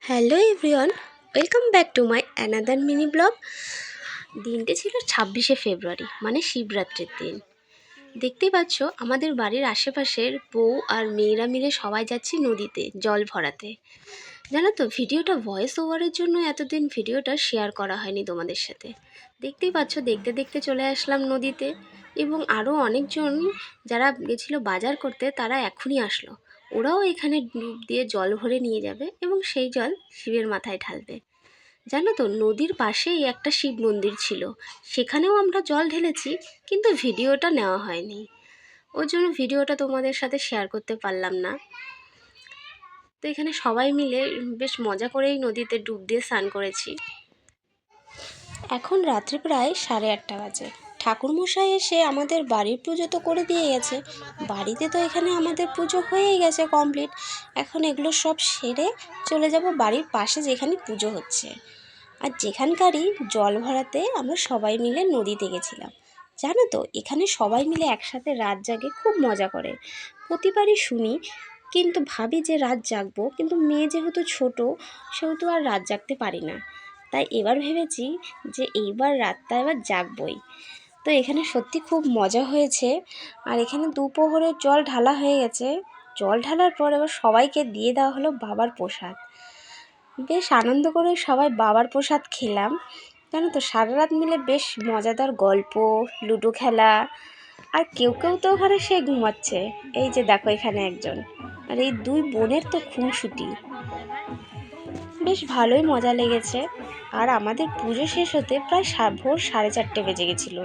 Hello everyone, welcome back to my another mini blog. দিনটি ছিল 26শে ফেব্রুয়ারি, মানে শিবরাত্রির দিন। দেখতেই পাচ্ছ আমাদের বাড়ির আশেপাশের বউ আর মেয়েরা মিলে সবাই যাচ্ছি নদীতে জল ভরাতে। জানো তো, ভিডিওটা ভয়েস ওভারের জন্য এতদিন ভিডিওটা শেয়ার করা হয়নি তোমাদের সাথে। দেখতেই পাচ্ছ, দেখতে দেখতে চলে আসলাম নদীতে, এবং আরও অনেকজন যারা গেছিলো বাজার করতে তারা এখনই আসলো। ওরাও এখানে ডুব দিয়ে জল ভরে নিয়ে যাবে এবং সেই জল শিবের মাথায় ঢালবে। জানো তো, নদীর পাশেই একটা শিব মন্দির ছিল, সেখানেও আমরা জল ঢেলেছি, কিন্তু ভিডিওটা নেওয়া হয়নি। ওর জন্য ভিডিওটা তোমাদের সাথে শেয়ার করতে পারলাম না। তো এখানে সবাই মিলে বেশ মজা করেই নদীতে ডুব দিয়ে স্নান করেছি। এখন রাত্রি প্রায় 8:30 বাজে। ঠাকুরমশাই এসে আমাদের বাড়ির পুজো তো করে দিয়ে গেছে। বাড়িতে তো এখানে আমাদের পুজো হয়েই গেছে কমপ্লিট। এখন এগুলো সব সেরে চলে যাব বাড়ির পাশে যেখানে পুজো হচ্ছে। আর যেখানকারই জল ভরাতে আমরা সবাই মিলে নদীতে গেছিলাম। জানো তো, এখানে সবাই মিলে একসাথে রাত জাগে, খুব মজা করে। প্রতিবারই শুনি, কিন্তু ভাবি যে রাত জাগবো, কিন্তু মেয়ে যেহেতু ছোট, সেহেতু আর রাত জাগতে পারি না। তাই এবার ভেবেছি যে এইবার রাতটা এবার জাগবই। তো এখানে সত্যি খুব মজা হয়েছে। আর এখানে দুপুরের জল ঢালা হয়ে গেছে। জল ঢালার পর এবার সবাইকে দিয়ে দেওয়া হলো বাবার প্রসাদ। বেশ আনন্দ করে সবাই বাবার প্রসাদ খেলাম। জানো তো, সারা রাত মিলে বেশ মজাদার গল্প, লুডো খেলা, আর কেউ কেউ তো ওখানে সে ঘুমাচ্ছে। এই যে দেখো, এখানে একজন, আর এই দুই বোনের তো খুনসুটি। বেশ ভালোই মজা লেগেছে। আর আমাদের পুজো শেষ হতে প্রায় ভোর 4:30 বেজে গেছিলো।